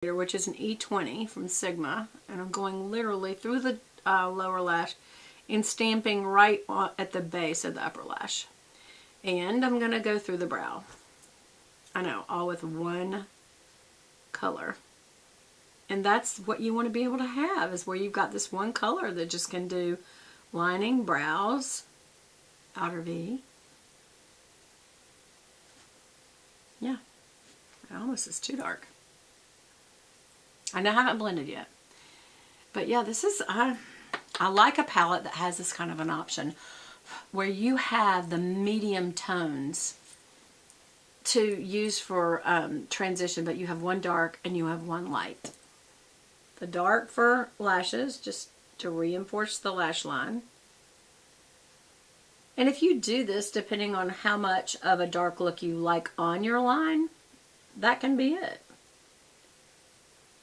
which is an E20 from Sigma, and I'm going literally through the lower lash and stamping right at the base of the upper lash. And I'm going to go through the brow. I know, all with one color. And that's what you want to be able to have, is where you've got this one color that just can do lining, brows, outer V. Yeah, it almost is too dark. I haven't blended yet. But yeah, this is, I like a palette that has this kind of an option where you have the medium tones to use for transition, but you have one dark and you have one light. The dark for lashes, just to reinforce the lash line. And if you do this, depending on how much of a dark look you like on your line, that can be it.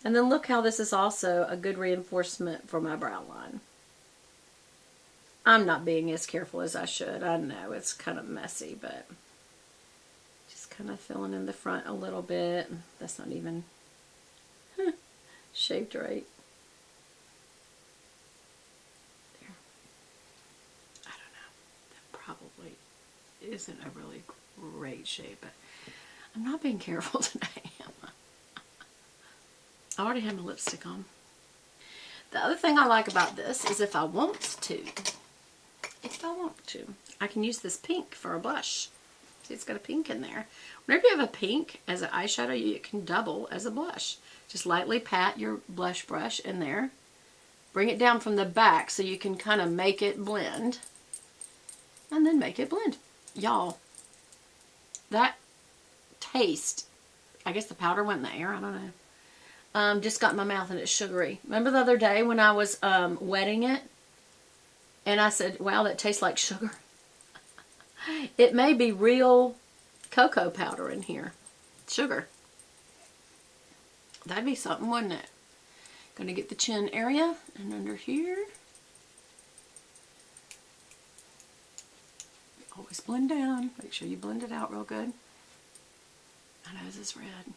And then look how this is also a good reinforcement for my brow line. I'm not being as careful as I should. I know it's kind of messy, but just kind of filling in the front a little bit. That's not even shaped right. There. I don't know. That probably isn't a really great shape, but I'm not being careful today. I already have my lipstick on. The other thing I like about this is if I want to, I can use this pink for a blush. See, it's got a pink in there. Whenever you have a pink as an eyeshadow, it can double as a blush. Just lightly pat your blush brush in there. Bring it down from the back so you can kind of make it blend. And then make it blend. Y'all, that taste, I guess the powder went in the air, I don't know. Just got in my mouth and it's sugary. Remember the other day when I was wetting it? And I said, wow, that tastes like sugar. It may be real cocoa powder in here. Sugar. That'd be something, wouldn't it? Gonna get the chin area and under here. Always blend down. Make sure you blend it out real good. My nose is red.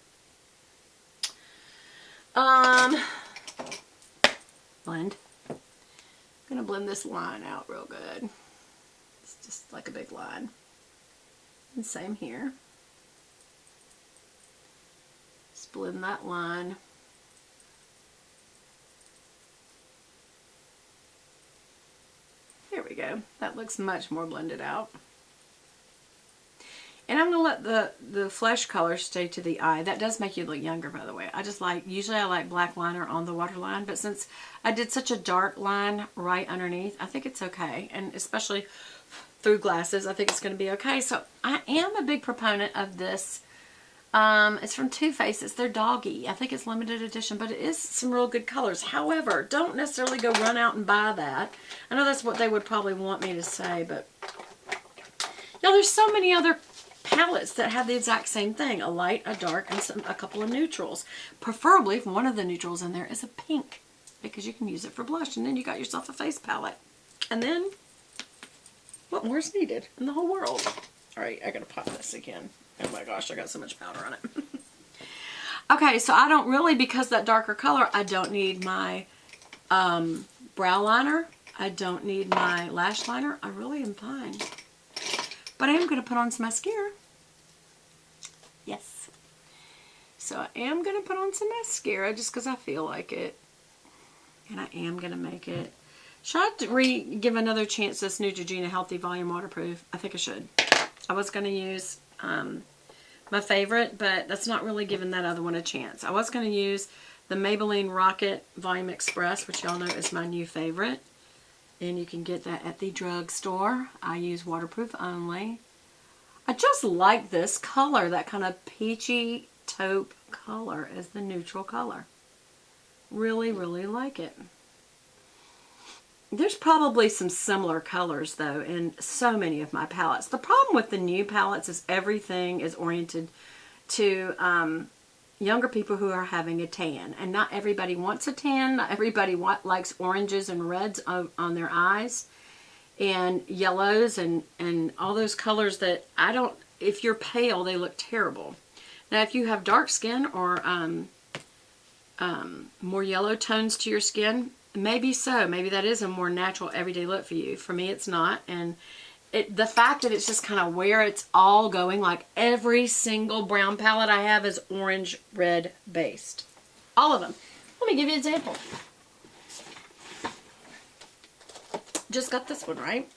Blend. I'm gonna blend this line out real good. It's just like a big line. And same here. Just blend that line. There we go. That looks much more blended out. And I'm going to let the flesh color stay to the eye. That does make you look younger, by the way. Usually I like black liner on the waterline, but since I did such a dark line right underneath, I think it's okay. And especially through glasses, I think it's going to be okay. So I am a big proponent of this. It's from Too Faced. It's their Doggy. I think it's limited edition, but it is some real good colors. However, don't necessarily go run out and buy that. I know that's what they would probably want me to say, but y'all, there's so many other palettes that have the exact same thing. A light, a dark, and a couple of neutrals. Preferably if one of the neutrals in there is a pink, because you can use it for blush, and then you got yourself a face palette. And then, what more is needed in the whole world? Alright, I gotta pop this again. Oh my gosh, I got so much powder on it. Okay, so I don't really, because that darker color, I don't need my brow liner. I don't need my lash liner. I really am fine. But I am going to put on some mascara. Yes. So I am going to put on some mascara just because I feel like it. And I am going to make it. Should I give another chance to this Neutrogena Healthy Volume Waterproof? I think I should. I was going to use my favorite, but that's not really giving that other one a chance. I was going to use the Maybelline Rocket Volume Express, which y'all know is my new favorite. And you can get that at the drugstore. I use waterproof only. I just like this color, that kind of peachy taupe color as the neutral color. Really, really like it. There's probably some similar colors though in so many of my palettes. The problem with the new palettes is everything is oriented to younger people who are having a tan, and not everybody wants a tan. Not everybody likes oranges and reds on their eyes, and yellows and all those colors that I don't. If you're pale, they look terrible. Now, if you have dark skin or more yellow tones to your skin? Maybe so. Maybe that is a more natural everyday look for you. For me, it's not. And the fact that it's just kind of where it's all going, like every single brown palette I have is orange red based. All of them. Let me give you an example. Just got this one, right?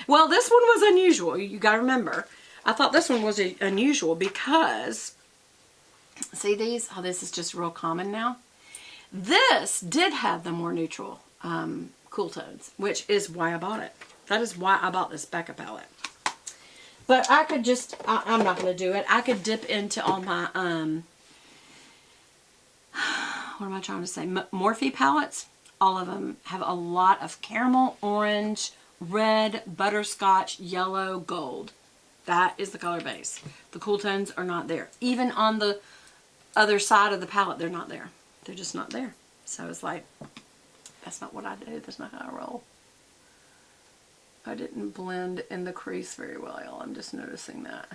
Well, this one was unusual. You got to remember. I thought this one was unusual because, see these? Oh, this is just real common now. This did have the more neutral cool tones, which is why I bought it. That is why I bought this Becca palette. But I could just, I'm not going to do it. I could dip into all my, what am I trying to say? Morphe palettes. All of them have a lot of caramel, orange, red, butterscotch, yellow, gold. That is the color base. The cool tones are not there. Even on the other side of the palette, they're not there. They're just not there. So it's like, that's not what I do. That's not how I roll. I didn't blend in the crease very well. I'm just noticing that.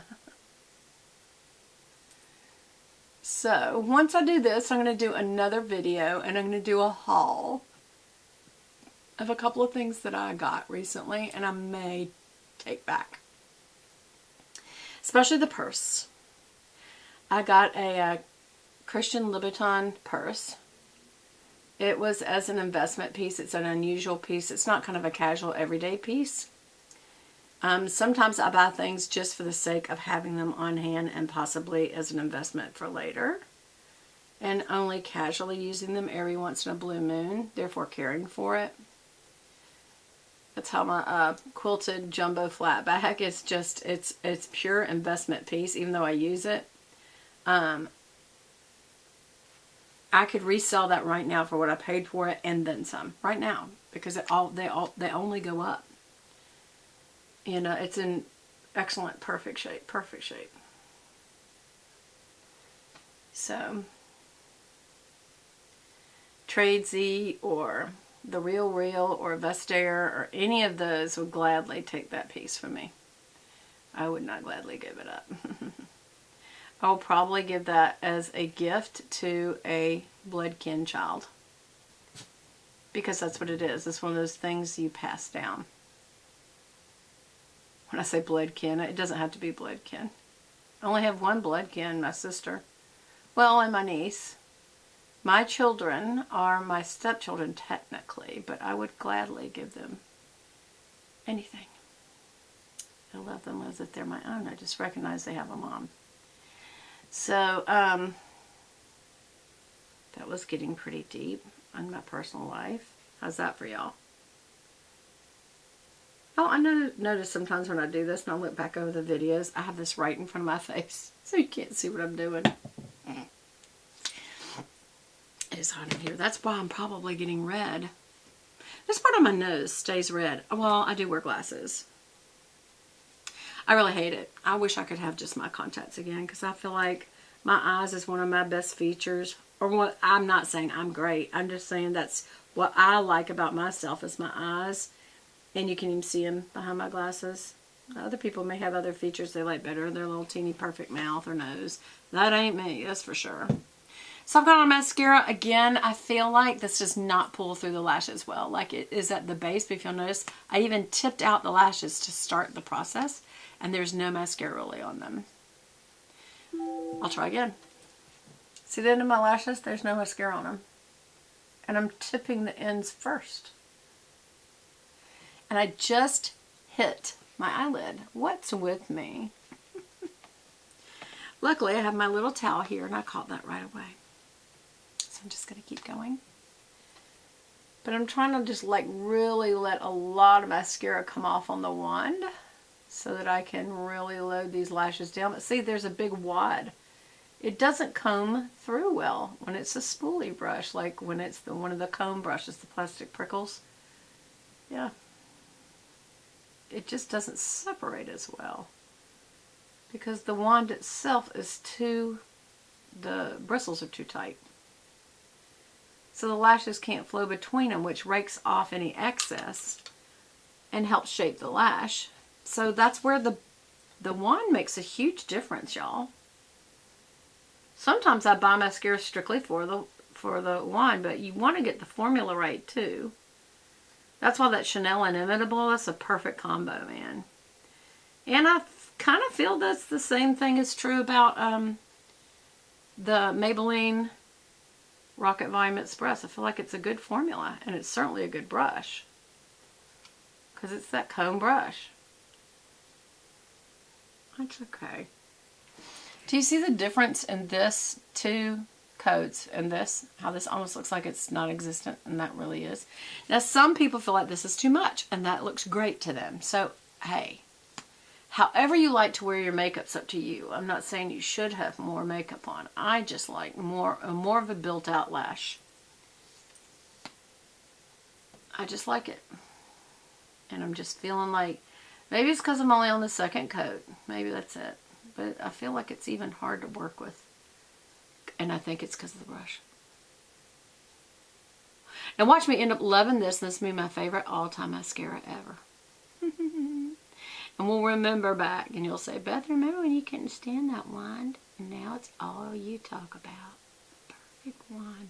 So once I do this, I'm going to do another video and I'm going to do a haul of a couple of things that I got recently and I may take back. Especially the purse. I got a Christian Louboutin purse. It was as an investment piece. It's an unusual piece. It's not kind of a casual everyday piece. Sometimes I buy things just for the sake of having them on hand and possibly as an investment for later. And only casually using them every once in a blue moon, therefore caring for it. That's how my quilted jumbo flat bag is just, it's pure investment piece, even though I use it. I could resell that right now for what I paid for it and then some right now because they only go up. You know, it's in excellent, perfect shape, perfect shape. So, Tradesy or The Real or Vestaire or any of those would gladly take that piece from me. I would not gladly give it up. I'll probably give that as a gift to a blood kin child. Because that's what it is. It's one of those things you pass down. When I say blood kin, it doesn't have to be blood kin. I only have one blood kin, my sister. Well, and my niece. My children are my stepchildren technically, but I would gladly give them anything. I love them as if they're my own. I just recognize they have a mom. So, that was getting pretty deep on my personal life. How's that for y'all? Oh, I notice sometimes when I do this and I look back over the videos, I have this right in front of my face, so you can't see what I'm doing. It is hot in here. That's why I'm probably getting red. This part of my nose stays red. Well, I do wear glasses. I really hate it. I wish I could have just my contacts again because I feel like my eyes is one of my best features. Or what, I'm not saying I'm great. I'm just saying that's what I like about myself is my eyes. And you can even see them behind my glasses. Other people may have other features they like better. Their little teeny perfect mouth or nose. That ain't me, that's for sure. So I've got on mascara. Again, I feel like this does not pull through the lashes well. Like it is at the base, but if you'll notice, I even tipped out the lashes to start the process. And there's no mascara really on them. I'll try again. See the end of my lashes? There's no mascara on them. And I'm tipping the ends first. And I just hit my eyelid. What's with me? Luckily, I have my little towel here, and I caught that right away. So I'm just going to keep going. But I'm trying to just like really let a lot of mascara come off on the wand so that I can really load these lashes down. But see, there's a big wad. It doesn't comb through well when it's a spoolie brush, like when it's one of the comb brushes, the plastic prickles. Yeah. It just doesn't separate as well because the wand itself is the bristles are too tight. So the lashes can't flow between them, which rakes off any excess and helps shape the lash. So that's where the wand makes a huge difference, y'all. Sometimes I buy mascara strictly for for the wand, but you want to get the formula right too. That's why that Chanel Inimitable, that's a perfect combo, man. And I kind of feel that's the same thing is true about the Maybelline Rocket Volume Express. I feel like it's a good formula, and it's certainly a good brush. Because it's that comb brush. That's okay. Do you see the difference in this two coats and this? How this almost looks like it's non-existent, and that really is. Now, some people feel like this is too much, and that looks great to them. So, hey, however you like to wear your makeup's up to you. I'm not saying you should have more makeup on. I just like more of a built-out lash. I just like it. And I'm just feeling like, maybe it's because I'm only on the second coat. Maybe that's it. But I feel like it's even hard to work with. And I think it's because of the brush. And watch me end up loving this. This will be my favorite all-time mascara ever. And we'll remember back. And you'll say, Beth, remember when you couldn't stand that wand? And now it's all you talk about. Perfect wand.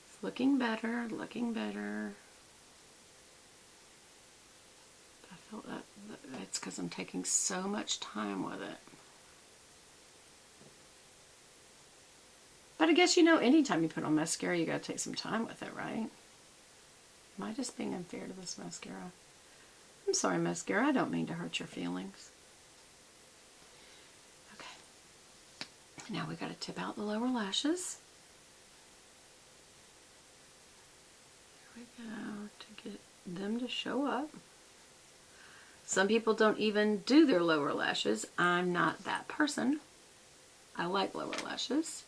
It's looking better, looking better. I feel that it's because I'm taking so much time with it. But I guess, you know, anytime you put on mascara, you got to take some time with it, right? Am I just being unfair to this mascara? I'm sorry, mascara. I don't mean to hurt your feelings. Okay. Now we got to tip out the lower lashes. Here we go, to get them to show up. Some people don't even do their lower lashes. I'm not that person. I like lower lashes.